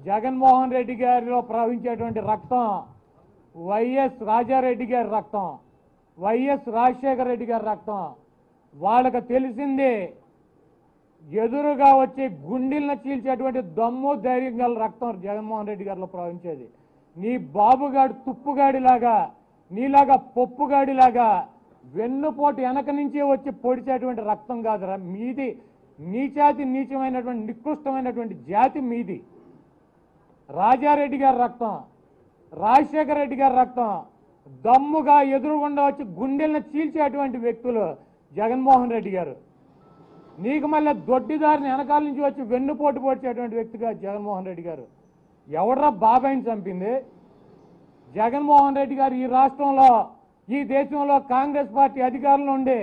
జగన్మోహన్ రెడ్డి గారిలో ప్రవహించేటువంటి రక్తం వైఎస్ రాజారెడ్డి గారి రక్తం, వైఎస్ రాజశేఖర రెడ్డి గారి రక్తం. వాళ్ళకి తెలిసింది ఎదురుగా వచ్చి గుండెలను చీల్చేటువంటి దమ్ము ధైర్యం గల రక్తం జగన్మోహన్ రెడ్డి గారిలో ప్రవహించేది. నీ బాబుగాడు తుప్పుగాడిలాగా, నీలాగా పప్పుగాడిలాగా వెన్నుపోటు వెనక నుంచే వచ్చి పొడిచేటువంటి రక్తం కాదురా మీది. నీచాతి నీచమైనటువంటి నికృష్టమైనటువంటి జాతి మీది. రాజారెడ్డి గారి రక్తం, రాజశేఖర రెడ్డి గారి రక్తం, దమ్ముగా ఎదురుగుండా వచ్చి గుండెలను చీల్చేటువంటి వ్యక్తులు జగన్మోహన్ రెడ్డి గారు. నీకు మళ్ళీ దొడ్డిదారిని వెనకాల నుంచి వచ్చి వెన్నుపోటు పొడిచేటువంటి వ్యక్తిగా జగన్మోహన్ రెడ్డి గారు. ఎవడ్రా బాబాయిని చంపింది? జగన్మోహన్ రెడ్డి గారు ఈ రాష్ట్రంలో, ఈ దేశంలో కాంగ్రెస్ పార్టీ అధికారంలో ఉండి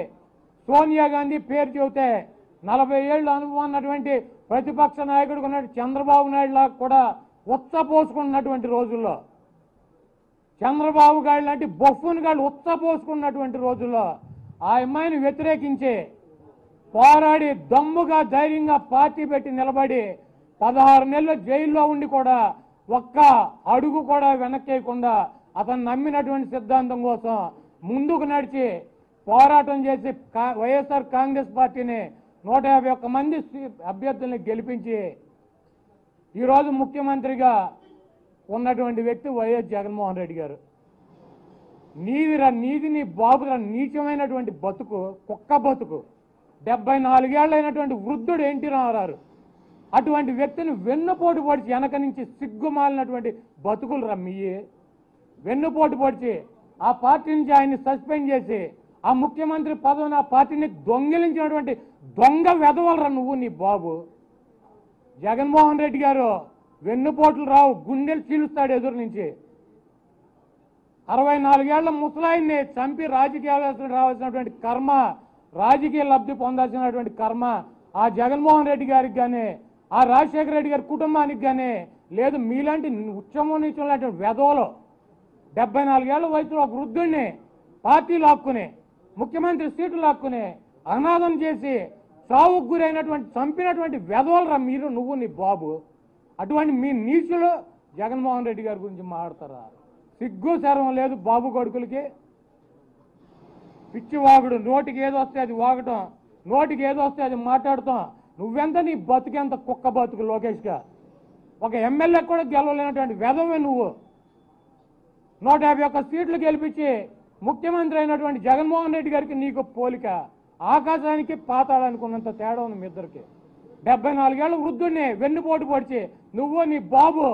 సోనియా గాంధీ పేరు చెబితే 40 ఏళ్ళు అనుభవం ఉన్నటువంటి ప్రతిపక్ష నాయకుడు ఉన్నట్టు చంద్రబాబు నాయుడు లాగా కూడా ఉచ్చపోసుకున్నటువంటి రోజుల్లో, చంద్రబాబు గారు లాంటి బొఫ్ఫున్ గాళ్ళు ఉచ్చపోసుకున్నటువంటి రోజుల్లో ఆ అమ్మాయిని వ్యతిరేకించి పోరాడి దమ్ముగా ధైర్యంగా పార్టీ పెట్టి నిలబడి 16 నెలలు జైల్లో ఉండి కూడా ఒక్క అడుగు కూడా వెనక్కేయకుండా అతను నమ్మినటువంటి సిద్ధాంతం కోసం ముందుకు నడిచి పోరాటం చేసి వైఎస్ఆర్ కాంగ్రెస్ పార్టీని 151 మంది అభ్యర్థుల్ని గెలిపించి ఈరోజు ముఖ్యమంత్రిగా ఉన్నటువంటి వ్యక్తి వైఎస్ జగన్మోహన్ రెడ్డి గారు. నీది నీ బాబురా నీచమైనటువంటి బతుకు, కుక్క బతుకు. 74 ఏళ్ళైనటువంటి వృద్ధుడు ఎన్టీ రామారావు అటువంటి వ్యక్తిని వెన్నుపోటు పొడిచి వెనక నుంచి సిగ్గుమాలినటువంటి బతుకులు రమ్మయ్యి. వెన్నుపోటు పొడిచి ఆ పార్టీ నుంచి ఆయన్ని సస్పెండ్ చేసి ఆ ముఖ్యమంత్రి పదవిని ఆ పార్టీని దొంగిలించినటువంటి దొంగ వెధవలరా నువ్వు నీ బాబు. జగన్మోహన్ రెడ్డి గారు వెన్నుపోట్లు రావు, గుండెలు చీలుస్తాడు ఎదురు నుంచి. 64 ఏళ్ల ముసలాయిని చంపి రాజకీయాలు రావాల్సినటువంటి కర్మ, రాజకీయ లబ్ధి పొందాల్సినటువంటి కర్మ ఆ జగన్మోహన్ రెడ్డి గారికి కానీ ఆ రాజశేఖర రెడ్డి గారి కుటుంబానికి కానీ లేదు. మీలాంటి ఉచ్చమో నీచం లాంటి వెధవలు 74 ఏళ్ల వయసులో ఒక వృద్ధుడిని పార్టీ లాక్కుని ముఖ్యమంత్రి సీటు లాక్కుని అనాథం చేసి సావుకు గురైనటువంటి చంపినటువంటి వెధవలరా మీరు, నువ్వు నీ బాబు. అటువంటి మీ నీచులు జగన్మోహన్ రెడ్డి గారి గురించి మాట్లాడతారా? సిగ్గు శరం లేదు బాబు కొడుకులకి. పిచ్చి వాగుడు, నోటికి ఏదో వస్తే అది వాగటం, నోటికి ఏదో వస్తే అది మాట్లాడతాం. నువ్వెంత, నీ బతుకెంత కుక్క బతుకు లోకేష్గా. ఒక ఎమ్మెల్యే కూడా గెలవలేనటువంటి వెధవే నువ్వు. 151 సీట్లు గెలిపించి ముఖ్యమంత్రి అయినటువంటి జగన్మోహన్ రెడ్డి గారికి నీకు పోలిక ఆకాశానికి పాతాళానికి ఉన్నంత తేడా ఉంది మీ ఇద్దరికి. 74 ఏళ్ళ వృద్ధుడిని వెన్నుపోటు పొడిచి నువ్వు నీ బాబు,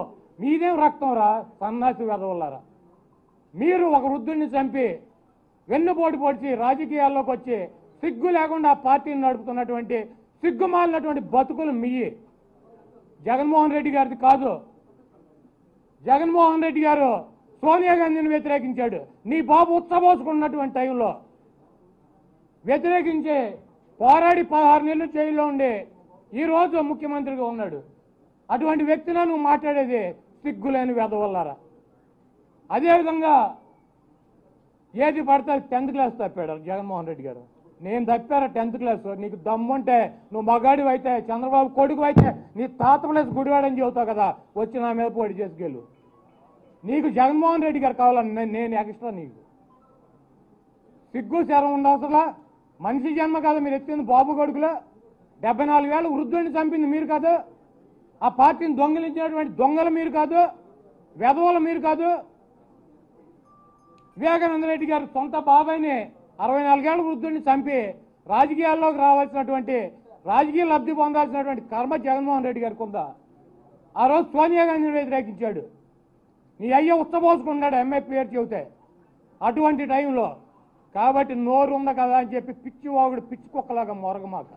మీదేం రక్తం రా సన్నాసి వెధవల్లారా. మీరు ఒక వృద్ధుడిని చంపి వెన్నుపోటు పొడిచి రాజకీయాల్లోకి వచ్చి సిగ్గు లేకుండా ఆ పార్టీని నడుపుతున్నటువంటి సిగ్గుమాలినటువంటి బతుకులు మీయి. జగన్మోహన్ రెడ్డి గారిది కాదు. జగన్మోహన్ రెడ్డి గారు సోనియా గాంధీని వ్యతిరేకించాడు. నీ బాబు ఉచ్చబోసుకున్నటువంటి టైంలో వ్యతిరేకించి పోరాడి 16 నెలలు జైల్లో ఉండి ఈరోజు ముఖ్యమంత్రిగా ఉన్నాడు. అటువంటి వ్యక్తిని నువ్వు మాట్లాడేది సిగ్గులేని వెధవల్లారా. అదేవిధంగా ఏది పడితే 10th క్లాస్ తప్పాడు జగన్మోహన్ రెడ్డి గారు. నేను తప్పారా 10th క్లాస్? నీకు దమ్ముంటే నువ్వు మగాడివి అయితే, చంద్రబాబు కొడుకు అయితే నీ తాత ప్లేస్ గుడివాడని చెబుతావు కదా, వచ్చి నా మీద పోటీ చేసుకెళ్ళు. నీకు జగన్మోహన్ రెడ్డి గారు కావాలని నేను ఎక్స్ట్రా. నీకు సిగ్గు శరం ఉండవసలా. మనిషి జన్మ కాదు మీరు ఎత్తింది బాబు కొడుకులో. 74 ఏళ్ళ వృద్ధుడిని చంపింది మీరు కాదు. ఆ పార్టీని దొంగిలించినటువంటి దొంగలు మీరు కాదు, వెధవలు మీరు కాదు. వివేకానంద రెడ్డి గారు సొంత బాబాయిని 64 ఏళ్ళ వృద్ధుడిని చంపి రాజకీయాల్లోకి రావాల్సినటువంటి రాజకీయ లబ్ధి పొందాల్సినటువంటి కర్మ జగన్మోహన్ రెడ్డి గారికి ఉందా? ఆ రోజు సోనియా గాంధీని వ్యతిరేకించాడు. నీ అయ్య ఉచ్చబోసుకున్నాడు ఎంఏ పేరు చెబితే అటువంటి టైంలో. కాబట్టి నోరు ఉంది కదా అని చెప్పి పిచ్చి వాగుడు పిచ్చి కుక్కలాగా మొరగమాక.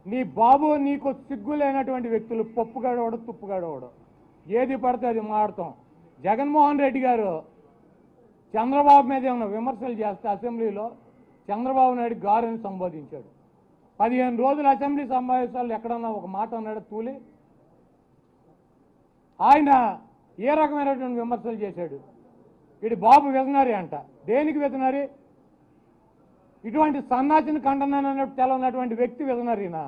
నీ బాబు నీకు సిగ్గు లేనటువంటి వ్యక్తులు పప్పుగాడవాడు తుప్పుగాడవాడు ఏది పడితే అది మాడతాం. జగన్మోహన్ రెడ్డి గారు చంద్రబాబు మీద ఏమైనా విమర్శలు చేస్తే అసెంబ్లీలో చంద్రబాబు నాయుడు గారుని సంబోధించాడు. 15 రోజులు అసెంబ్లీ సమావేశాలు ఎక్కడన్నా ఒక మాట అన్నాడు తూలి. ఆయన ఏ రకమైనటువంటి విమర్శలు చేశాడు? ఇది బాబు వెదనరీ అంట. దేనికి వెదనరీ? ఇటువంటి సన్నాసిని ఖండనన్నట్టు తెలవనటువంటి వ్యక్తి వెదనరీనా?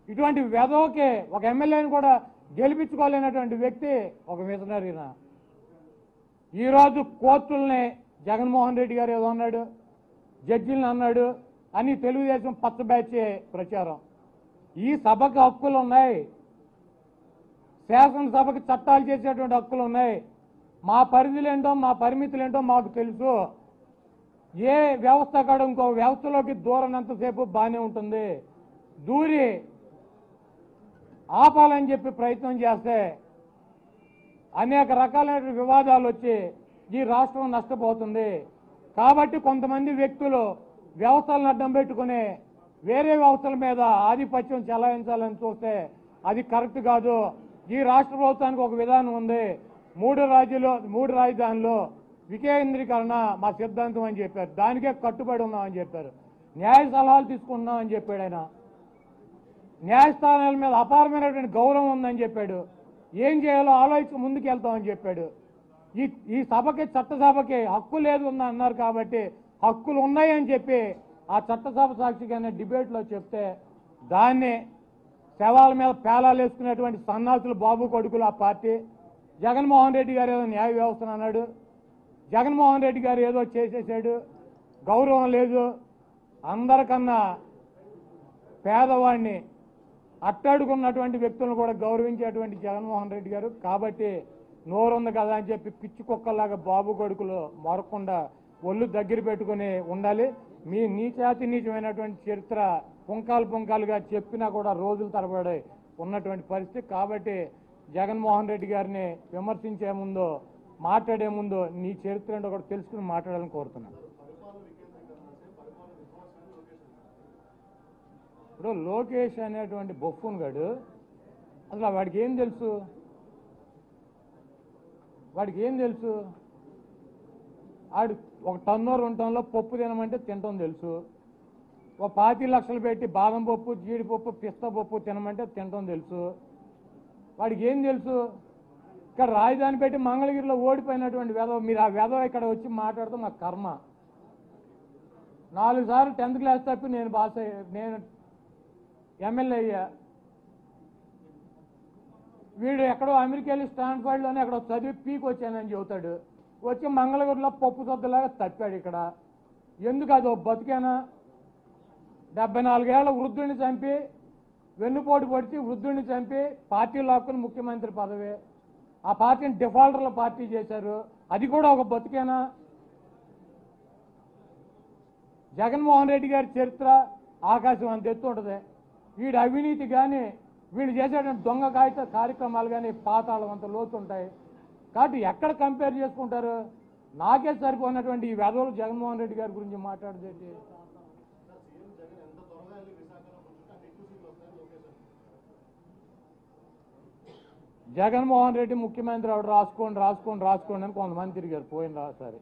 ఇటువంటి వెధవకే ఒక ఎమ్మెల్యేని కూడా గెలిపించుకోలేనటువంటి వ్యక్తి ఒక మిషనరీనా? ఈరోజు కోర్టుల్ని జగన్మోహన్ రెడ్డి గారు ఏదో అన్నాడు, జడ్జిలను అన్నాడు అని తెలుగుదేశం పచ్చ బ్యాచ్ ప్రచారం. ఈ సభకు హక్కులు ఉన్నాయి, శాసనసభకు చట్టాలు చేసేటువంటి హక్కులు ఉన్నాయి. మా పరిధులేంటో మా పరిమితులేంటో మాకు తెలుసు. ఏ వ్యవస్థ కూడా ఇంకో వ్యవస్థలోకి దూరనంతసేపు బాగానే ఉంటుంది. దూరి ఆపాలని చెప్పి ప్రయత్నం చేస్తే అనేక రకాలైన వివాదాలు వచ్చి ఈ రాష్ట్రం నష్టపోతుంది. కాబట్టి కొంతమంది వ్యక్తులు వ్యవస్థలను అడ్డం పెట్టుకుని వేరే వ్యవస్థల మీద ఆధిపత్యం చెలాయించాలని చూస్తే అది కరెక్ట్ కాదు. ఈ రాష్ట్ర ప్రభుత్వానికి ఒక విధానం ఉంది. మూడు రాజధానులు వికేంద్రీకరణ మా సిద్ధాంతం అని చెప్పారు. దానికే కట్టుబడి ఉన్నామని చెప్పారు. న్యాయ సలహాలు తీసుకుంటున్నామని చెప్పాడు ఆయన. న్యాయస్థానాల మీద అపారమైనటువంటి గౌరవం ఉందని చెప్పాడు. ఏం చేయాలో ఆలోచించి ముందుకు వెళ్తామని చెప్పాడు. ఈ సభకి చట్టసభకి హక్కు లేదు అన్నారు కాబట్టి హక్కులు ఉన్నాయని చెప్పి ఆ చట్టసభ సాక్షిగానే డిబేట్లో చెప్తే దాన్ని శవాల మీద పేలాలు వేసుకునేటువంటి సన్నాసులు బాబు కొడుకులు ఆ పార్టీ. జగన్మోహన్ రెడ్డి గారు ఏదో న్యాయ వ్యవస్థను అన్నాడు, జగన్మోహన్ రెడ్డి గారు ఏదో చేసేసాడు, గౌరవం లేదు. అందరికన్నా పేదవాడిని అట్టడుకున్నటువంటి వ్యక్తులను కూడా గౌరవించేటువంటి జగన్మోహన్ రెడ్డి గారు. కాబట్టి నోరుంది కదా అని చెప్పి పిచ్చి కుక్కలాగా బాబు కొడుకులు మరకుండా ఒళ్ళు దగ్గర పెట్టుకుని ఉండాలి. మీ నీచాతి నీచమైనటువంటి చరిత్ర పుంకాలుగా చెప్పినా కూడా రోజుల తరబడి ఉన్నటువంటి పరిస్థితి. కాబట్టి జగన్మోహన్ రెడ్డి గారిని విమర్శించే ముందు మాట్లాడే ముందు నీ చరిత్ర ఏంటో కూడా తెలుసుకుని మాట్లాడాలని కోరుతున్నాను. ఇప్పుడు లోకేష్ అనేటువంటి బొఫ్ఫూన్ గాడు అసలు వాడికి ఏం తెలుసు? ఆడు ఒక టన్నో 2 టన్నులో పప్పు తినమంటే తినటం తెలుసు. ఒక 25 లక్షలు పెట్టి బాదం పప్పు, జీడిపప్పు, పిస్తా పప్పు తినమంటే తినటం తెలుసు. వాడికి ఏం తెలుసు? ఇక్కడ రాజధాని పెట్టి మంగళగిరిలో ఓడిపోయినటువంటి వెధవ, మీరు ఆ వెధవ ఇక్కడ వచ్చి మాట్లాడతాం నాకు కర్మ. 4 సార్లు 10th క్లాస్ తప్పి నేను ఎమ్మెల్యే అయ్యా. వీడు ఎక్కడో అమెరికా వెళ్ళి స్టాన్ఫర్డ్లోనే ఎక్కడో చదివి పీకి వచ్చానని చెబుతాడు. వచ్చి మంగళగిరిలో పప్పు సొద్దులాగా తప్పాడు ఇక్కడ. ఎందుకు అదో బతికేనా? 74 ఏళ్ల వృద్ధుడిని చంపి, వెన్నుపోటు పొడిచి వృద్ధుడిని చంపి పార్టీ లాక్కుని ముఖ్యమంత్రి పదవి, ఆ పార్టీని డిఫాల్టర్ల పార్టీ చేశారు. అది కూడా ఒక బతికేనా? జగన్మోహన్ రెడ్డి గారి చరిత్ర ఆకాశం అంత ఎత్తు ఉంటుంది. వీడి అవినీతి కానీ వీళ్ళు చేసేటువంటి దొంగ కార్యక్రమాలు కానీ పాతాళం అంత లోతుంటాయి. కాబట్టి ఎక్కడ కంపేర్ చేసుకుంటారు? నాకే సరిపోయినటువంటి ఈ వెధవలు జగన్మోహన్ రెడ్డి గారి గురించి మాట్లాడేది. జగన్మోహన్ రెడ్డి ముఖ్యమంత్రి ఆవిడ రాసుకోండి అని కొంతమంది తిరిగారు పోయిన సరే.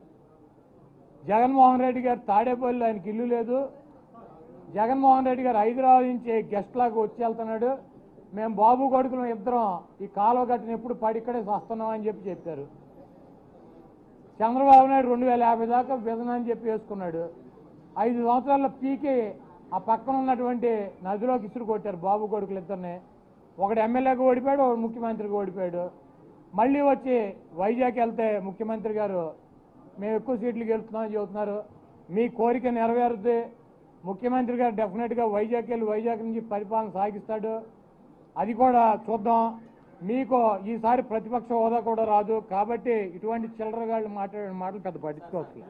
జగన్మోహన్ రెడ్డి గారు తాడేపల్లి ఆయనకి ఇల్లు లేదు. జగన్మోహన్ రెడ్డి గారు హైదరాబాద్ నుంచి గెస్ట్ లాగా వచ్చి వెళ్తున్నాడు. మేము బాబు కొడుకులు ఇద్దరం ఈ కాలువ కట్టిన ఎప్పుడు పడి ఇక్కడే వస్తున్నాం అని చెప్పారు. చంద్రబాబు నాయుడు 2050 దాకా విజన్ అని చెప్పి వేసుకున్నాడు. 5 సంవత్సరాల్లో పీకి ఆ పక్కన ఉన్నటువంటి నదిలోకి ఇసురు కొట్టారు బాబు కొడుకులు ఇద్దరిని. ఒకడు ఎమ్మెల్యేగా ఓడిపోయాడు, ఒకడు ముఖ్యమంత్రిగా ఓడిపోయాడు. మళ్ళీ వచ్చి వైజాగ్ వెళ్తే ముఖ్యమంత్రి గారు మేము ఎక్కువ సీట్లు గెలుస్తున్నామని చెబుతున్నారు. మీ కోరిక నెరవేరుద్ది. ముఖ్యమంత్రి గారు డెఫినెట్గా వైజాగ్ వెళ్ళి వైజాగ్ నుంచి పరిపాలన సాగిస్తాడు. అది కూడా చూద్దాం. మీకు ఈసారి ప్రతిపక్ష హోదా కూడా రాదు. కాబట్టి ఇటువంటి చిల్లరగాళ్ళు మాట్లాడే మాటలు పెద్ద పట్టించుకోవచ్చు.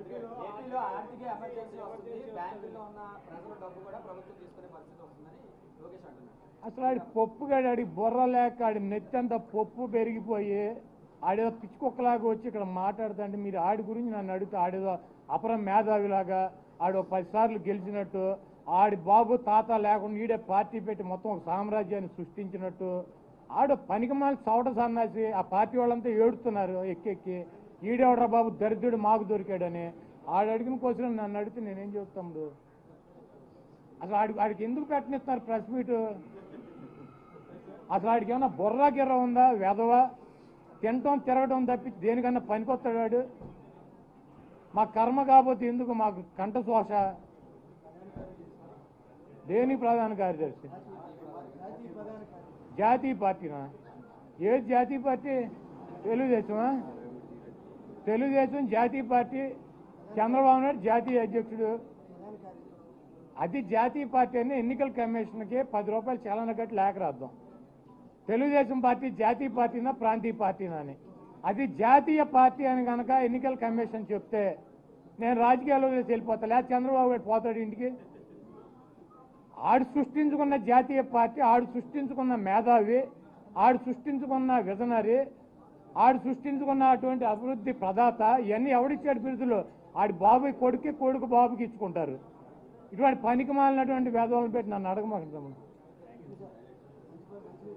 అసలు ఆడి పప్పుగాడు, ఆడి బుర్ర లేక ఆడి నెత్తంతా పప్పు పెరిగిపోయి ఆడేదో పిచ్చుకొక్కలాగా వచ్చి ఇక్కడ మాట్లాడుతుంటే మీరు ఆడి గురించి నన్ను అడిగితే ఆడేదో అపర మేధావిలాగా ఆడు 10 సార్లు గెలిచినట్టు, ఆడి బాబు తాత లేకుండా ఈడే పార్టీ పెట్టి మొత్తం ఒక సామ్రాజ్యాన్ని సృష్టించినట్టు, ఆడు పనికిమాలి చవట సన్నాసి. ఆ పార్టీ వాళ్ళంతా ఏడుతున్నారు ఎక్కెక్కి, ఈడేవడరా బాబు దరిద్రుడు మాకు దొరికాడని. ఆడు అడిగిన క్వశ్చన్ నన్ను అడిగితే నేనేం చెప్తాడు? అసలు ఆడికి ఎందుకు పెట్టనిస్తున్నారు ప్రెస్ మీట్? అసలు ఆడికి ఏమన్నా బుర్రా గిర్ర ఉందా? వెధవ తినటం తిరగటం తప్పి దేనికన్నా పనికొస్తాడు వాడు. మా కర్మ కాకపోతే ఎందుకు మాకు కంట శోష? దేని ప్రధాన కార్యదర్శి? జాతీయ పార్టీనా? ఏ జాతీయ పార్టీ? తెలుగుదేశమా? తెలుగుదేశం జాతీయ పార్టీ, చంద్రబాబు నాయుడు జాతీయ అధ్యక్షుడు. అది జాతీయ పార్టీ అని ఎన్నికల కమిషన్కి 10 రూపాయలు చలన కట్టి లేఖ రాద్దాం. తెలుగుదేశం పార్టీ జాతీయ పార్టీనా ప్రాంతీయ పార్టీనా అని. అది జాతీయ పార్టీ అని కనుక ఎన్నికల కమిషన్ చెప్తే నేను రాజకీయాల్లో వెళ్ళిపోతా, లేదా చంద్రబాబు గారు పోతాడు ఇంటికి. ఆడు సృష్టించుకున్న జాతీయ పార్టీ, ఆడు సృష్టించుకున్న మేధావి, ఆడు సృష్టించుకున్న విజనరీ, ఆడు సృష్టించుకున్న అటువంటి అభివృద్ధి ప్రదాత, ఇవన్నీ ఎవడిచ్చాడు బిరుదులు? ఆడి బాబు కొడుకు బాబుకి ఇచ్చుకుంటారు. ఇటువంటి పనికి మాలినటువంటి వేదవాళ్ళని పెట్టి నన్ను అడగమాకండి.